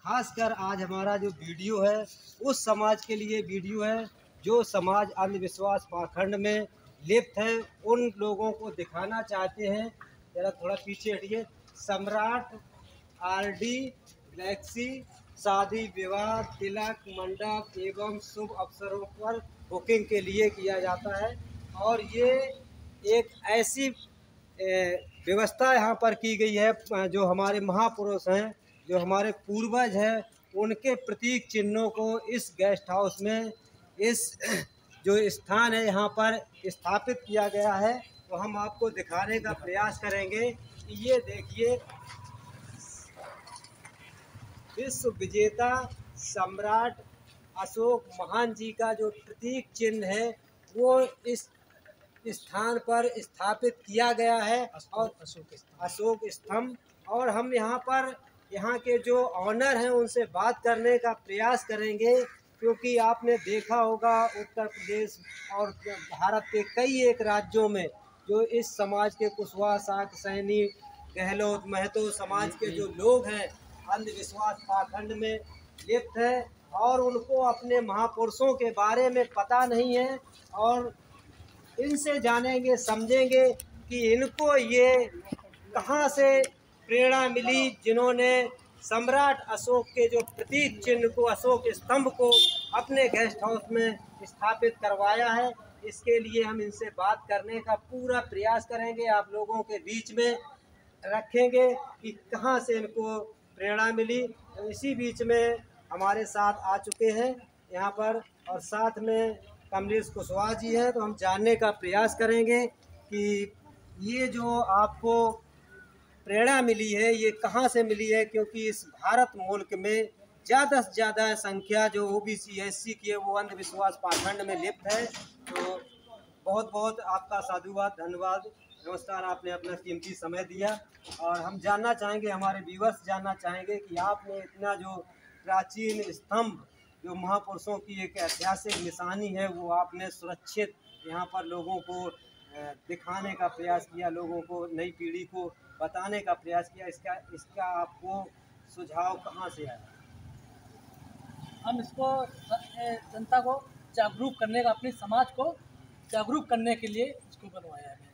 खासकर आज हमारा जो वीडियो है उस समाज के लिए वीडियो है जो समाज अंधविश्वास पाखंड में लिप्त है। उन लोगों को दिखाना चाहते हैं, जरा थोड़ा पीछे हटिए। सम्राट आरडी गैलेक्सी शादी विवाह तिलक मंडप एवं शुभ अवसरों पर बुकिंग के लिए किया जाता है। और ये एक ऐसी व्यवस्था यहाँ पर की गई है जो हमारे महापुरुष हैं, जो हमारे पूर्वज हैं, उनके प्रतीक चिन्हों को इस गेस्ट हाउस में, इस जो स्थान है यहाँ पर स्थापित किया गया है। तो हम आपको दिखाने का प्रयास करेंगे कि ये देखिए, विश्व विजेता सम्राट अशोक महान जी का जो प्रतीक चिन्ह है वो इस स्थान पर स्थापित किया गया है, और अशोक स्तंभ। और हम यहाँ पर यहाँ के जो ऑनर हैं उनसे बात करने का प्रयास करेंगे, क्योंकि आपने देखा होगा उत्तर प्रदेश और भारत के कई एक राज्यों में जो इस समाज के कुशवाहा शाक सैनी गहलोत महतो समाज के जो लोग हैं अंधविश्वास पाखंड में लिप्त है और उनको अपने महापुरुषों के बारे में पता नहीं है। और इनसे जानेंगे समझेंगे कि इनको ये कहाँ से प्रेरणा मिली, जिन्होंने सम्राट अशोक के जो प्रतीक चिन्ह को, अशोक स्तंभ को अपने गेस्ट हाउस में स्थापित करवाया है। इसके लिए हम इनसे बात करने का पूरा प्रयास करेंगे, आप लोगों के बीच में रखेंगे कि कहाँ से इनको प्रेरणा मिली। तो इसी बीच में हमारे साथ आ चुके हैं यहाँ पर, और साथ में कमलेश कुशवाहा जी हैं। तो हम जानने का प्रयास करेंगे कि ये जो आपको प्रेरणा मिली है ये कहाँ से मिली है, क्योंकि इस भारत मुल्क में ज़्यादा से ज़्यादा संख्या जो ओबीसी एससी की है वो अंधविश्वास पाखंड में लिप्त है। तो बहुत बहुत आपका साधुवाद, धन्यवाद, नमस्कार, आपने अपना कीमती समय दिया। और हम जानना चाहेंगे, हमारे व्यूअर्स जानना चाहेंगे कि आपने इतना जो प्राचीन स्तंभ जो महापुरुषों की एक ऐतिहासिक निशानी है वो आपने सुरक्षित यहाँ पर लोगों को दिखाने का प्रयास किया, लोगों को, नई पीढ़ी को बताने का प्रयास किया। इसका आपको सुझाव कहाँ से आया? हम इसको जनता को जागरूक करने का, अपने समाज को जागरूक करने के लिए इसको बनवाया है।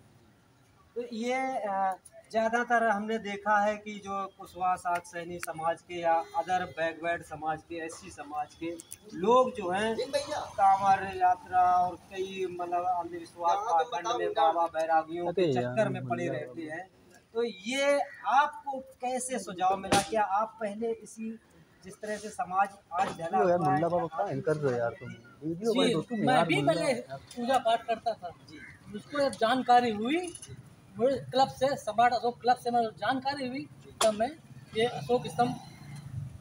तो ये ज़्यादातर हमने देखा है कि जो कुशवाहा शाक सैनी समाज के या अदर बैकवर्ड समाज के, एससी समाज के लोग जो हैं कांवड़ यात्रा और कई मतलब अंधविश्वास पाखंड में बाबा बैरागियों के चक्कर में पड़े रहते हैं। तो ये आपको कैसे सुझाव मिला? क्या आप पहले इसी जिस तरह से समाज आज ढला हुआ है, मैं भी पहले पूजा पाठ करता था जी, मुझको जब जानकारी हुई मुझे क्लब से, सम्राट अशोक क्लब से मैं जानकारी हुई तब मैं ये अशोक स्तंभ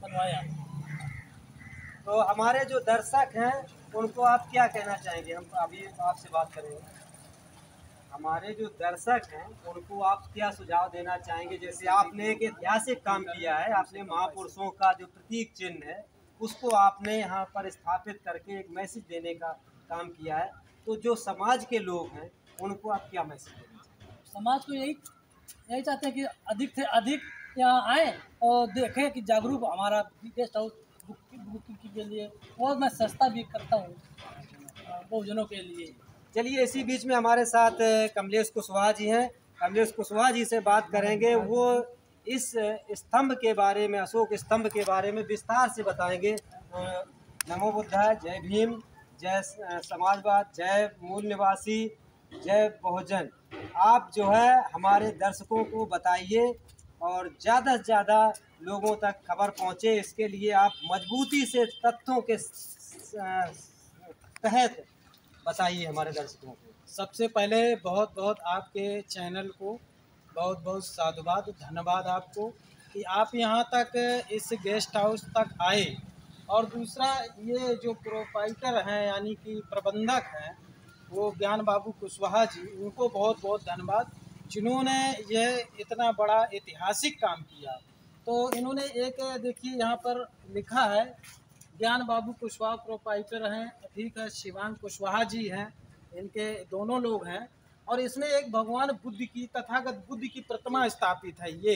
बनवाया। तो हमारे जो दर्शक हैं उनको आप क्या कहना चाहेंगे? हम अभी आपसे बात करेंगे। हमारे जो दर्शक हैं उनको आप क्या सुझाव देना चाहेंगे? जैसे आपने एक ऐतिहासिक काम किया है, आपने महापुरुषों का जो प्रतीक चिन्ह है उसको आपने यहाँ पर स्थापित करके एक मैसेज देने का काम किया है। तो जो समाज के लोग हैं उनको आप क्या मैसेज देना चाहेंगे? समाज को यही चाहते हैं कि अधिक से अधिक यहाँ आए और देखें कि जागरूक हमारा गेस्ट हाउस बुकिंग के लिए, और मैं सस्ता भी करता हूँ बहुजनों के लिए। चलिए, इसी बीच में हमारे साथ कमलेश कुशवाहा जी हैं। कमलेश कुशवाहा जी से बात करेंगे, वो इस स्तंभ के बारे में, अशोक स्तंभ के बारे में विस्तार से बताएंगे। नमो बुद्धाय, जय भीम, जय समाजवाद, जय मूल निवासी, जय बहुजन। आप जो है हमारे दर्शकों को बताइए और ज़्यादा से ज़्यादा लोगों तक खबर पहुँचे, इसके लिए आप मजबूती से तथ्यों के तहत बताइए हमारे दर्शकों को। सबसे पहले बहुत बहुत आपके चैनल को बहुत बहुत साधुवाद, धन्यवाद आपको कि आप यहाँ तक इस गेस्ट हाउस तक आए। और दूसरा, ये जो प्रोपाइटर हैं यानी कि प्रबंधक हैं वो ज्ञान बाबू कुशवाहा जी, उनको बहुत बहुत धन्यवाद जिन्होंने यह इतना बड़ा ऐतिहासिक काम किया। तो इन्होंने एक, देखिए यहाँ पर लिखा है ज्ञान बाबू कुशवाहा प्रोपाइटर हैं, ठीक है, शिवांग कुशवाहा जी हैं, इनके दोनों लोग हैं। और इसमें एक भगवान बुद्ध की, तथागत बुद्ध की प्रतिमा स्थापित है। ये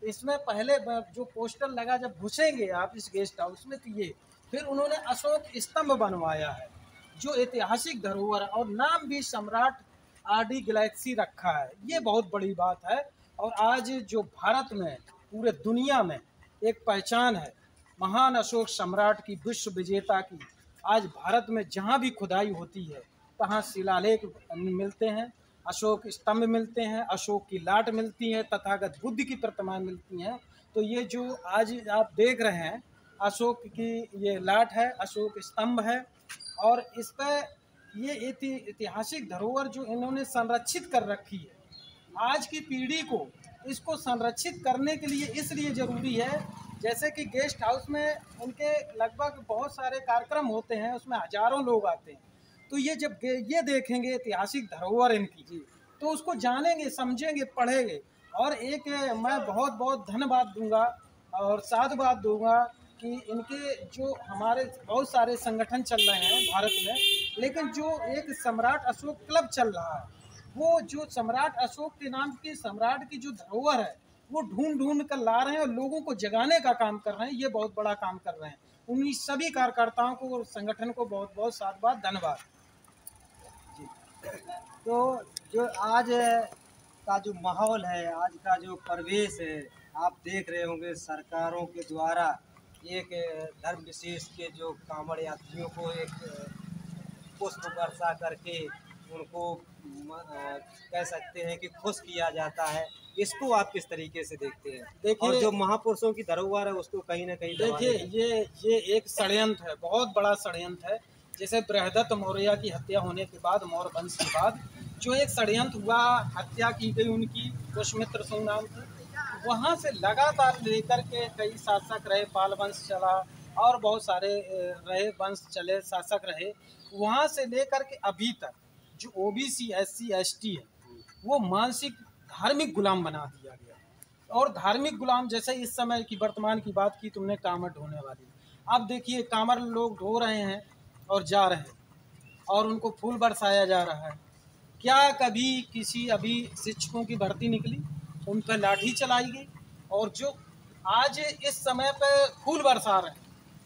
इसमें पहले जो पोस्टर लगा, जब घुसेंगे आप इस गेस्ट हाउस में, तो ये फिर उन्होंने अशोक स्तंभ बनवाया है जो ऐतिहासिक धरोहर, और नाम भी सम्राट आरडी गैलेक्सी रखा है। ये बहुत बड़ी बात है। और आज जो भारत में, पूरे दुनिया में एक पहचान है महान अशोक सम्राट की, विश्व विजेता की। आज भारत में जहाँ भी खुदाई होती है तहाँ शिलालेख मिलते हैं, अशोक स्तंभ मिलते हैं, अशोक की लाट मिलती है, तथागत बुद्ध की प्रतिमाएं मिलती हैं। तो ये जो आज आप देख रहे हैं, अशोक की ये लाट है, अशोक स्तंभ है, और इस पर ये ऐतिहासिक धरोहर जो इन्होंने संरक्षित कर रखी है। आज की पीढ़ी को इसको संरक्षित करने के लिए इसलिए ज़रूरी है, जैसे कि गेस्ट हाउस में उनके लगभग बहुत सारे कार्यक्रम होते हैं, उसमें हजारों लोग आते हैं। तो ये जब ये देखेंगे ऐतिहासिक धरोहर इनकी, तो उसको जानेंगे, समझेंगे, पढ़ेंगे। और एक मैं बहुत बहुत धन्यवाद दूंगा और साधुवाद दूंगा कि इनके जो हमारे बहुत सारे संगठन चल रहे हैं भारत में, लेकिन जो एक सम्राट अशोक क्लब चल रहा है, वो जो सम्राट अशोक के नाम की सम्राट की जो धरोहर है वो ढूंढ ढूंढ कर ला रहे हैं और लोगों को जगाने का काम कर रहे हैं। ये बहुत बड़ा काम कर रहे हैं। उन्हीं सभी कार्यकर्ताओं को और संगठन को बहुत बहुत साधुवाद, धन्यवाद। तो जो आज का जो माहौल है, आज का जो परिवेश है, आप देख रहे होंगे सरकारों के द्वारा एक धर्म विशेष के जो कांवड़ यात्रियों को एक पुष्प वर्षा करके उनको कह सकते हैं कि खुश किया जाता है। इसको आप किस तरीके से देखते हैं? देखिए, और जो महापुरुषों की धरोहर है उसको कहीं ना कहीं देखिए, ये एक षड्यंत्र है, बहुत बड़ा षड्यंत्र है। जैसे बृहदत्त मौर्य की हत्या होने के बाद, मौर्य वंश के बाद जो एक षड्यंत्र हुआ, हत्या की गई उनकी, पुष्यमित्र सिंह नाम थे, वहाँ से लगातार लेकर के कई शासक रहे, पाल वंश चला और बहुत सारे रहे वंश चले, शासक रहे। वहाँ से लेकर के अभी तक जो ओबीसी SC ST है वो मानसिक धार्मिक गुलाम बना दिया गया। और धार्मिक गुलाम, जैसे इस समय की वर्तमान की बात की तुमने, कांवड़ ढोने वाली, अब देखिए कांवड़ लोग ढो रहे हैं और जा रहे हैं और उनको फूल बरसाया जा रहा है। क्या कभी किसी अभी शिक्षकों की भर्ती निकली, उन पर लाठी चलाई गई? और जो आज इस समय पे फूल बरसा रहे हैं,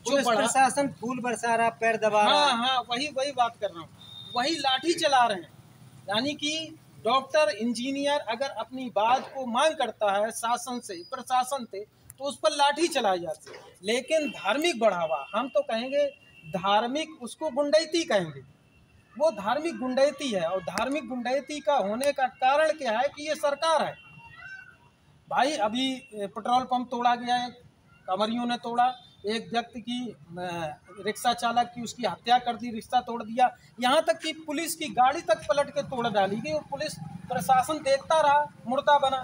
जो प्रशासन फूल बरसा रहा, पैर दबा रहा, हाँ, वही बात कर रहा हूँ, वही लाठी चला रहे हैं। यानी कि डॉक्टर, इंजीनियर अगर अपनी बात को मांग करता है शासन से, प्रशासन से, तो उस पर लाठी चलाई जाती है। लेकिन धार्मिक बढ़ावा, हम तो कहेंगे धार्मिक, उसको गुंडैती कहेंगे, वो धार्मिक गुंडैती है। और धार्मिक गुंडैती का होने का कारण क्या है कि ये सरकार है। भाई अभी पेट्रोल पंप तोड़ा गया है, कांवरियों ने तोड़ा, एक व्यक्ति की रिक्शा चालक की उसकी हत्या कर दी, रिक्शा तोड़ दिया, यहाँ तक कि पुलिस की गाड़ी तक पलट के तोड़ डाली गई और पुलिस प्रशासन देखता रहा, मुर्दा बना।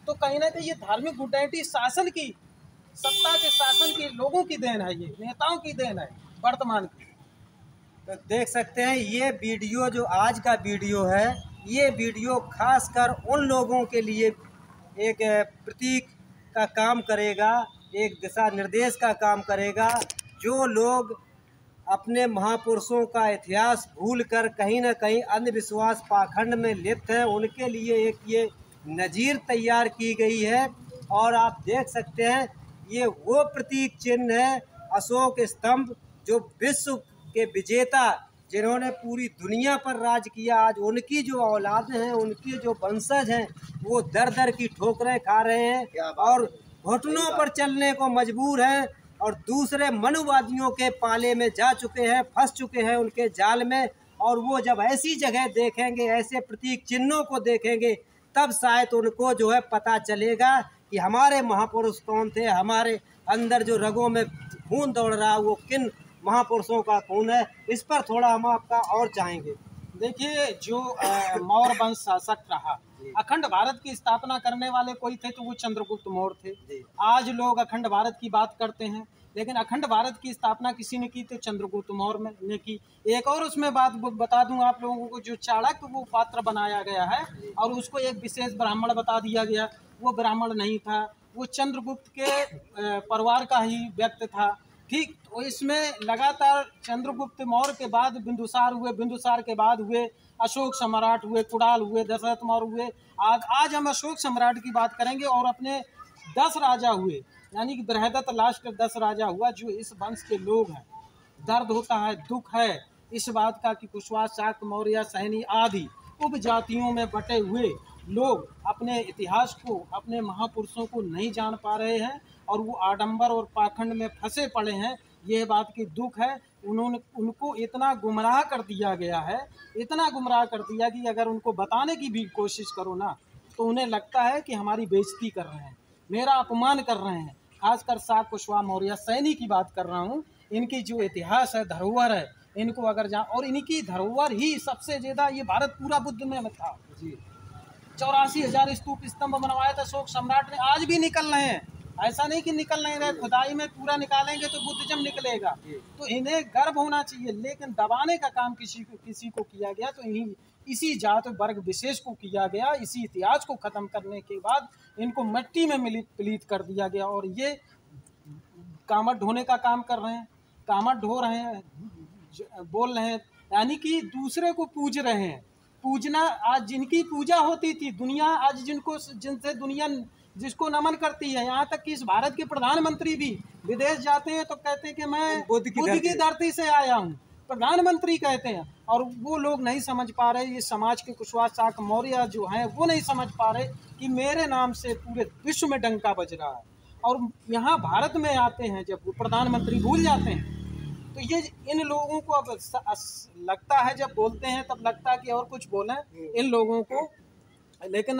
तो कहीं ना कहीं ये धार्मिक गुंडैती शासन की, सत्ता के शासन की, लोगों की देन है, ये नेताओं की देन है वर्तमान की। तो देख सकते हैं ये वीडियो, जो आज का वीडियो है, ये वीडियो खासकर उन लोगों के लिए एक प्रतीक का काम करेगा, एक दिशा निर्देश का काम करेगा। जो लोग अपने महापुरुषों का इतिहास भूलकर कहीं ना कहीं अंधविश्वास पाखंड में लिप्त हैं, उनके लिए एक ये नज़ीर तैयार की गई है। और आप देख सकते हैं ये वो प्रतीक चिन्ह है, अशोक स्तंभ, जो विश्व के विजेता, जिन्होंने पूरी दुनिया पर राज किया, आज उनकी जो औलाद हैं, उनकी जो वंशज हैं, वो दर दर की ठोकरें खा रहे हैं और घुटनों पर चलने को मजबूर हैं और दूसरे मनुवादियों के पाले में जा चुके हैं, फंस चुके हैं उनके जाल में। और वो जब ऐसी जगह देखेंगे, ऐसे प्रतीक चिन्हों को देखेंगे, तब शायद उनको जो है पता चलेगा कि हमारे महापुरुष कौन थे, हमारे अंदर जो रगों में खून दौड़ रहा वो किन महापुरुषों का खून है। इस पर थोड़ा हम आपका और चाहेंगे। देखिए, जो मौर्य वंश शासक रहा, अखंड भारत की स्थापना करने वाले कोई थे तो वो चंद्रगुप्त मौर्य थे। आज लोग अखंड भारत की बात करते हैं, लेकिन अखंड भारत की स्थापना किसी ने की तो चंद्रगुप्त मौर्य ने की। एक और उसमें बात बता दूं आप लोगों को, जो चाणक्य वो पात्र बनाया गया है और उसको एक विशेष ब्राह्मण बता दिया गया, वो ब्राह्मण नहीं था, वो चंद्रगुप्त के परिवार का ही व्यक्ति था। ठीक, तो इसमें लगातार चंद्रगुप्त मौर्य के बाद बिंदुसार हुए, बिंदुसार के बाद हुए अशोक सम्राट हुए, कुणाल हुए, दशरथ मौर्य हुए। आज हम अशोक सम्राट की बात करेंगे और अपने 10 राजा हुए, यानी कि बृहदत्त लास्ट 10 राजा हुआ जो इस वंश के लोग हैं। दर्द होता है, दुख है इस बात का कि कुशवाहा, शाक, मौर्य, सैनी आदि उपजातियों में बटे हुए लोग अपने इतिहास को, अपने महापुरुषों को नहीं जान पा रहे हैं और वो आडंबर और पाखंड में फंसे पड़े हैं। ये बात की दुख है। उनको इतना गुमराह कर दिया गया है, इतना गुमराह कर दिया कि अगर उनको बताने की भी कोशिश करो ना तो उन्हें लगता है कि हमारी बेइज्जती कर रहे हैं, मेरा अपमान कर रहे हैं। खासकर शाक, कुशवाहा, मौर्य, सैनी की बात कर रहा हूँ। इनकी जो इतिहास है, धरोहर है, इनको अगर और इनकी धरोहर ही सबसे ज़्यादा ये भारत पूरा बुद्ध में था जी। 84,000 स्तूप स्तंभ बनवाया था अशोक सम्राट ने, आज भी निकल रहे हैं। ऐसा नहीं कि निकल नहीं रहे, खुदाई में पूरा निकालेंगे तो बुद्धिज्म निकलेगा। तो इन्हें गर्व होना चाहिए, लेकिन दबाने का काम किसी को किया गया तो इसी जात वर्ग विशेष को किया गया। इसी इतिहास को ख़त्म करने के बाद इनको मिट्टी में पलीत कर दिया गया और ये कामत ढोने का काम कर रहे हैं, कामत ढो रहे हैं, बोल रहे हैं, यानी कि दूसरे को पूज रहे हैं। पूजना, आज जिनकी पूजा होती थी दुनिया, आज जिनसे दुनिया जिसको नमन करती है, यहाँ तक कि इस भारत के प्रधानमंत्री भी विदेश जाते हैं तो कहते हैं कि मैं बुद्ध की धरती से आया हूँ, प्रधानमंत्री कहते हैं। और वो लोग नहीं समझ पा रहे, ये समाज के कुशवाहा, शाक, मौर्य जो हैं वो नहीं समझ पा रहे कि मेरे नाम से पूरे विश्व में डंका बज रहा है। और यहाँ भारत में आते हैं जब वो प्रधानमंत्री भूल जाते हैं। तो ये इन लोगों को अब लगता है, जब बोलते हैं तब लगता है कि और कुछ बोलें इन लोगों को, लेकिन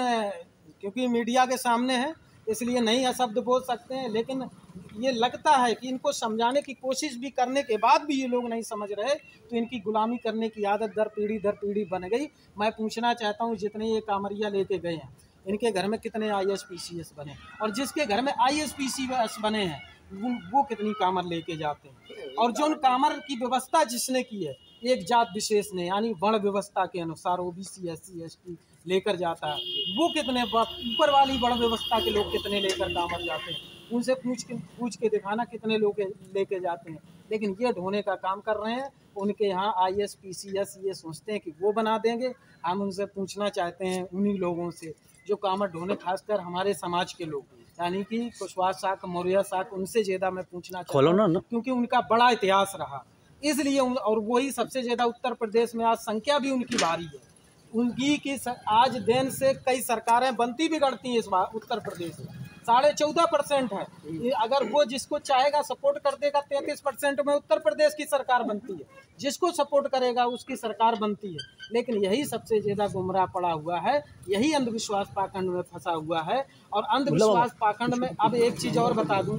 क्योंकि मीडिया के सामने है इसलिए नहीं अशब्द बोल सकते हैं। लेकिन ये लगता है कि इनको समझाने की कोशिश भी करने के बाद भी ये लोग नहीं समझ रहे, तो इनकी गुलामी करने की आदत दर पीढ़ी बन गई। मैं पूछना चाहता हूँ, जितने ये कामरिया लेके गए हैं इनके घर में कितने IAS PCS बने, और जिसके घर में IAS PCS बने हैं वो कितनी कामर लेके जाते हैं। और जो उन कामर की व्यवस्था जिसने की है एक जात विशेष ने, यानी वर्ण व्यवस्था के अनुसार OBC SC ST लेकर जाता है, वो कितने ऊपर वाली वर्ण व्यवस्था के लोग कितने लेकर कामर जाते हैं, उनसे पूछ के दिखाना कितने लोग लेके जाते हैं। लेकिन ये ढोने का काम कर रहे हैं। उनके यहाँ IAS PCS ये सोचते हैं कि वो बना देंगे। हम उनसे पूछना चाहते हैं, उन्हीं लोगों से जो कामर ढोने, खासकर हमारे समाज के लोग, यानी कि कुशवाहा, शाक, मौर्य, शाक, उनसे ज़्यादा मैं पूछना चाहता हूँ क्योंकि उनका बड़ा इतिहास रहा इसलिए। और वही सबसे ज़्यादा उत्तर प्रदेश में आज संख्या भी उनकी भारी है। उनकी कि आज दिन से कई सरकारें बनती बिगड़ती हैं इस बार उत्तर प्रदेश में। 14.5% है। अगर वो जिसको चाहेगा सपोर्ट कर देगा 33% में उत्तर प्रदेश की सरकार बनती है, जिसको सपोर्ट करेगा उसकी सरकार बनती है। लेकिन यही सबसे ज़्यादा गुमराह पड़ा हुआ है, यही अंधविश्वास पाखंड में फंसा हुआ है। और अंधविश्वास पाखंड में अब एक चीज़ और बता दूं,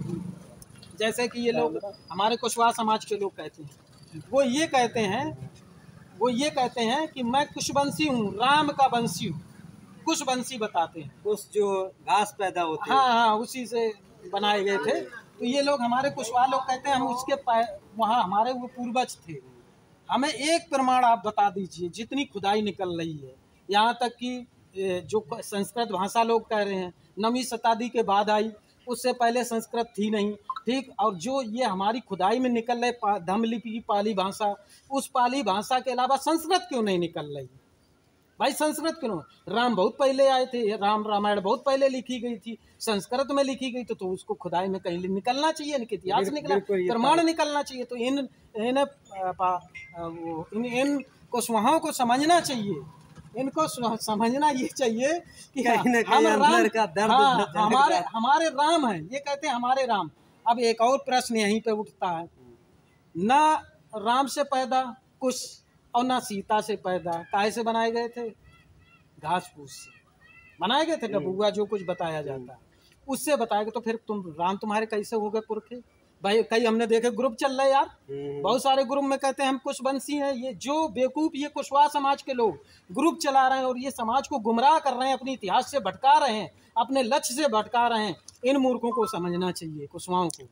जैसे कि ये लोग हमारे कुशवाहा समाज के लोग कहते हैं, वो ये कहते हैं कि मैं कुशवंशी हूँ, राम का वंशी हूँ। कुशवंशी बताते हैं, कुश जो घास पैदा होती है, हाँ, उसी से बनाए गए थे। तो ये लोग हमारे कुशवाहा लोग कहते हैं हम उसके वहाँ हमारे वो पूर्वज थे। हमें एक प्रमाण आप बता दीजिए, जितनी खुदाई निकल रही है, यहाँ तक कि जो संस्कृत भाषा लोग कह रहे हैं 9वीं शताब्दी के बाद आई, उससे पहले संस्कृत थी नहीं, ठीक। और जो ये हमारी खुदाई में निकल रहे धम्मलिपि की पाली भाषा, उस पाली भाषा के अलावा संस्कृत क्यों नहीं निकल रही भाई? संस्कृत क्यों? राम बहुत पहले आए थे, रामायण बहुत पहले लिखी गई थी, संस्कृत में लिखी गई, तो उसको खुदाई में कहीं निकलना चाहिए, इनके इतिहास निकलना, प्रमाण निकलना चाहिए। तो इन कुशवाहाओं को समझना चाहिए, इनको समझना ये चाहिए कि हमारे राम हैं, ये कहते हैं हमारे राम। अब एक और प्रश्न यहीं पे उठता है, ना राम से पैदा कुश और ना सीता से पैदा, काहे से बनाए गए थे? घास फूस से बनाए गए थे। डबुआ जो कुछ बताया जाता है उससे बताया गया। तो फिर राम तुम्हारे कैसे हो गए पुरखे भाई? कई हमने देखे ग्रुप चल रहे यार, बहुत सारे ग्रुप में कहते हैं हम कुशवंशी हैं। ये जो बेवकूफ़ ये कुशवाहा समाज के लोग ग्रुप चला रहे हैं और ये समाज को गुमराह कर रहे हैं, अपने इतिहास से भटका रहे हैं, अपने लक्ष्य से भटका रहे हैं। इन मूर्खों को समझना चाहिए, कुशवाहों को।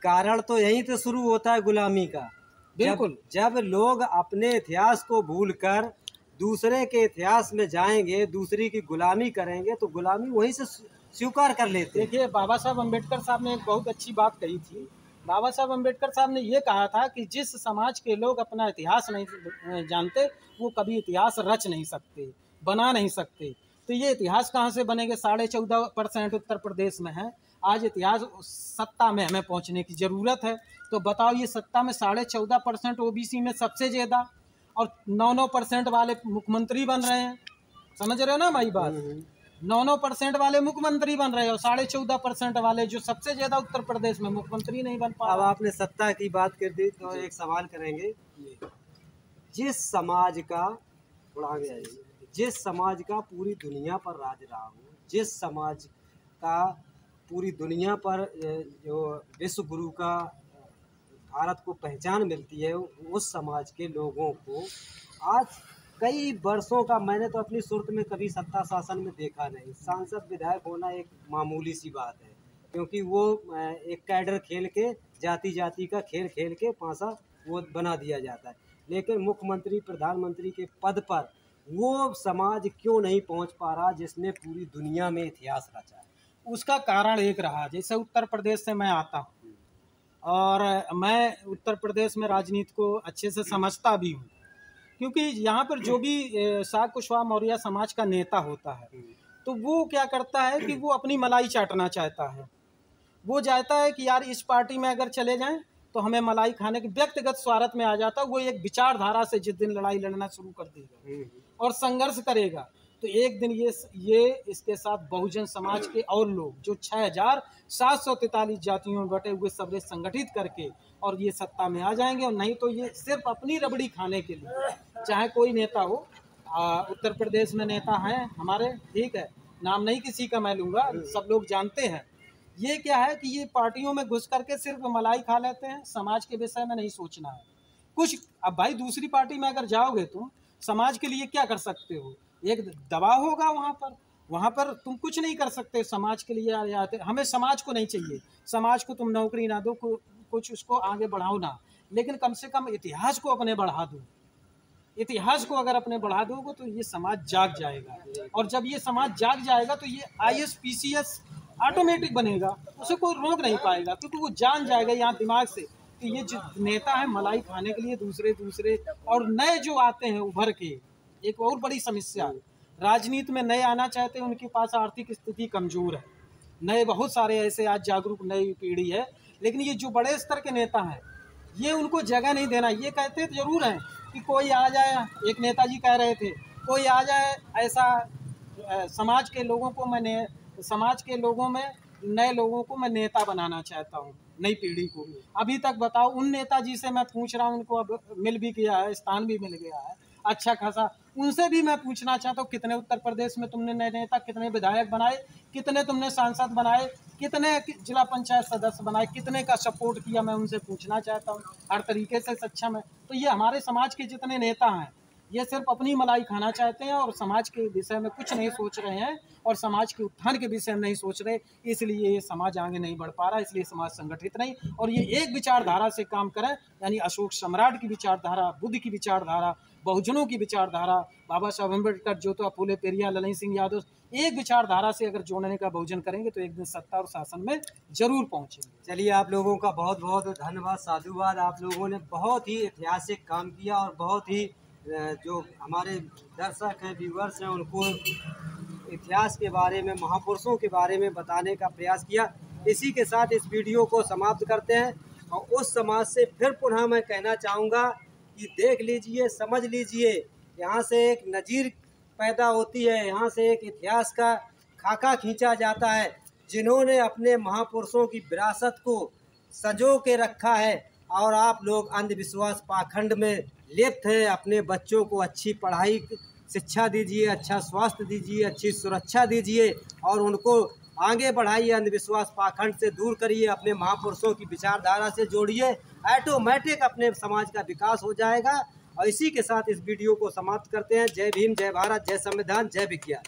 कारण तो यहीं से शुरू होता है गुलामी का। बिल्कुल, जब लोग अपने इतिहास को भूलकर दूसरे के इतिहास में जाएंगे, दूसरी की गुलामी करेंगे, तो गुलामी वहीं से स्वीकार कर लेते हैं। देखिए, बाबा साहब अम्बेडकर साहब ने एक बहुत अच्छी बात कही थी। बाबा साहब अम्बेडकर साहब ने ये कहा था कि जिस समाज के लोग अपना इतिहास नहीं जानते वो कभी इतिहास रच नहीं सकते, बना नहीं सकते। तो ये इतिहास कहाँ से बनेंगे? 14.5% उत्तर प्रदेश में है। आज इतिहास सत्ता में हमें पहुंचने की ज़रूरत है। तो बताओ, ये सत्ता में 14.5% OBC में सबसे ज़्यादा और 9% वाले मुख्यमंत्री बन रहे हैं। समझ रहे हो ना हमारी बात? 9% वाले मुख्यमंत्री बन रहे हैं और 14.5% वाले जो सबसे ज्यादा उत्तर प्रदेश में मुख्यमंत्री नहीं बन पा। अब आपने सत्ता की बात कर दी तो एक सवाल करेंगे। जिस समाज का जिस समाज का पूरी दुनिया पर राज रहा हो, जिस समाज का पूरी दुनिया पर जो विश्व गुरु का भारत को पहचान मिलती है, उस समाज के लोगों को आज कई वर्षों का, मैंने तो अपनी सूरत में कभी सत्ता शासन में देखा नहीं। सांसद विधायक होना एक मामूली सी बात है, क्योंकि वो एक कैडर खेल के, जाति जाति का खेल खेल के पासा वो बना दिया जाता है। लेकिन मुख्यमंत्री प्रधानमंत्री के पद पर वो समाज क्यों नहीं पहुंच पा रहा जिसने पूरी दुनिया में इतिहास रचा है? उसका कारण एक रहा, जैसे उत्तर प्रदेश से मैं आता हूँ और मैं उत्तर प्रदेश में राजनीति को अच्छे से समझता भी हूँ, क्योंकि यहाँ पर जो भी शाह कुशवाहा मौर्य समाज का नेता होता है तो वो क्या करता है कि वो अपनी मलाई चाटना चाहता है। वो चाहता है कि यार इस पार्टी में अगर चले जाएं तो हमें मलाई खाने के व्यक्तिगत स्वार्थ में आ जाता है। वो एक विचारधारा से जिस दिन लड़ाई लड़ना शुरू कर देगा और संघर्ष करेगा तो एक दिन ये इसके साथ बहुजन समाज के और लोग जो 6,743 जातियों में बटे हुए सबरे संगठित करके और ये सत्ता में आ जाएंगे। और नहीं तो ये सिर्फ अपनी रबड़ी खाने के लिए, चाहे कोई नेता हो, उत्तर प्रदेश में नेता हैं हमारे, ठीक है, नाम नहीं किसी का मैं लूँगा, सब लोग जानते हैं। ये क्या है कि ये पार्टियों में घुस करके सिर्फ मलाई खा लेते हैं, समाज के विषय में नहीं सोचना है कुछ। अब भाई दूसरी पार्टी में अगर जाओगे तुम समाज के लिए क्या कर सकते हो? एक दबाव होगा वहाँ पर तुम कुछ नहीं कर सकते समाज के लिए। आते हमें समाज को नहीं चाहिए, समाज को तुम नौकरी ना दो, कुछ उसको आगे बढ़ाओ ना, लेकिन कम से कम इतिहास को अपने बढ़ा दो। इतिहास को अगर अपने बढ़ा दोगे तो ये समाज जाग जाएगा, और जब ये समाज जाग जाएगा तो ये IAS PCS ऑटोमेटिक बनेगा, उसे कोई रोक नहीं पाएगा, क्योंकि वो जान जाएगा यहाँ दिमाग से कि ये जो नेता है मलाई खाने के लिए दूसरे और नए जो आते हैं उभर के। एक और बड़ी समस्या, राजनीति में नए आना चाहते हैं, उनके पास आर्थिक स्थिति कमजोर है। नए बहुत सारे ऐसे आज जागरूक नई पीढ़ी है, लेकिन ये जो बड़े स्तर के नेता हैं ये उनको जगह नहीं देना। ये कहते तो जरूर हैं कि कोई आ जाए, एक नेताजी कह रहे थे, कोई आ जाए ऐसा समाज के लोगों को समाज के लोगों में नए लोगों को मैं नेता बनाना चाहता हूँ, नई पीढ़ी को। अभी तक बताओ, उन नेताजी से मैं पूछ रहा हूँ, उनको अब मिल भी गया है, स्थान भी मिल गया है अच्छा खासा, उनसे भी मैं पूछना चाहता हूँ कितने उत्तर प्रदेश में तुमने नए नेता, कितने विधायक बनाए, कितने तुमने सांसद बनाए, कितने जिला पंचायत सदस्य बनाए, कितने का सपोर्ट किया, मैं उनसे पूछना चाहता हूँ हर तरीके से सक्षम है। तो ये हमारे समाज के जितने नेता हैं ये सिर्फ अपनी मलाई खाना चाहते हैं और समाज के विषय में कुछ नहीं सोच रहे हैं और समाज के उत्थान के विषय में नहीं सोच रहे, इसलिए ये समाज आगे नहीं बढ़ पा रहा, इसलिए समाज संगठित नहीं। और ये एक विचारधारा से काम करें, यानी अशोक सम्राट की विचारधारा, बुद्ध की विचारधारा, बहुजनों की विचारधारा, बाबा साहब अम्बेडकर, ज्योतिबा फुले पेरियार, ललन सिंह यादव, एक विचारधारा से अगर जोड़ने का बहुजन करेंगे तो एक दिन सत्ता और शासन में जरूर पहुंचेंगे। चलिए, आप लोगों का बहुत बहुत धन्यवाद, साधुवाद। आप लोगों ने बहुत ही ऐतिहासिक काम किया और बहुत ही जो हमारे दर्शक हैं, व्यूअर्स हैं, उनको इतिहास के बारे में, महापुरुषों के बारे में बताने का प्रयास किया। इसी के साथ इस वीडियो को समाप्त करते हैं और उस समाज से फिर पुनः मैं कहना चाहूँगा कि देख लीजिए, समझ लीजिए, यहाँ से एक नज़ीर पैदा होती है, यहाँ से एक इतिहास का खाका खींचा जाता है, जिन्होंने अपने महापुरुषों की विरासत को संजो के रखा है। और आप लोग अंधविश्वास पाखंड में लिप्त हैं। अपने बच्चों को अच्छी पढ़ाई शिक्षा दीजिए, अच्छा स्वास्थ्य दीजिए, अच्छी सुरक्षा दीजिए और उनको आगे बढ़ाइए, अंधविश्वास पाखंड से दूर करिए, अपने महापुरुषों की विचारधारा से जोड़िए, ऑटोमेटिक अपने समाज का विकास हो जाएगा। और इसी के साथ इस वीडियो को समाप्त करते हैं। जय भीम, जय भारत, जय संविधान, जय विज्ञान।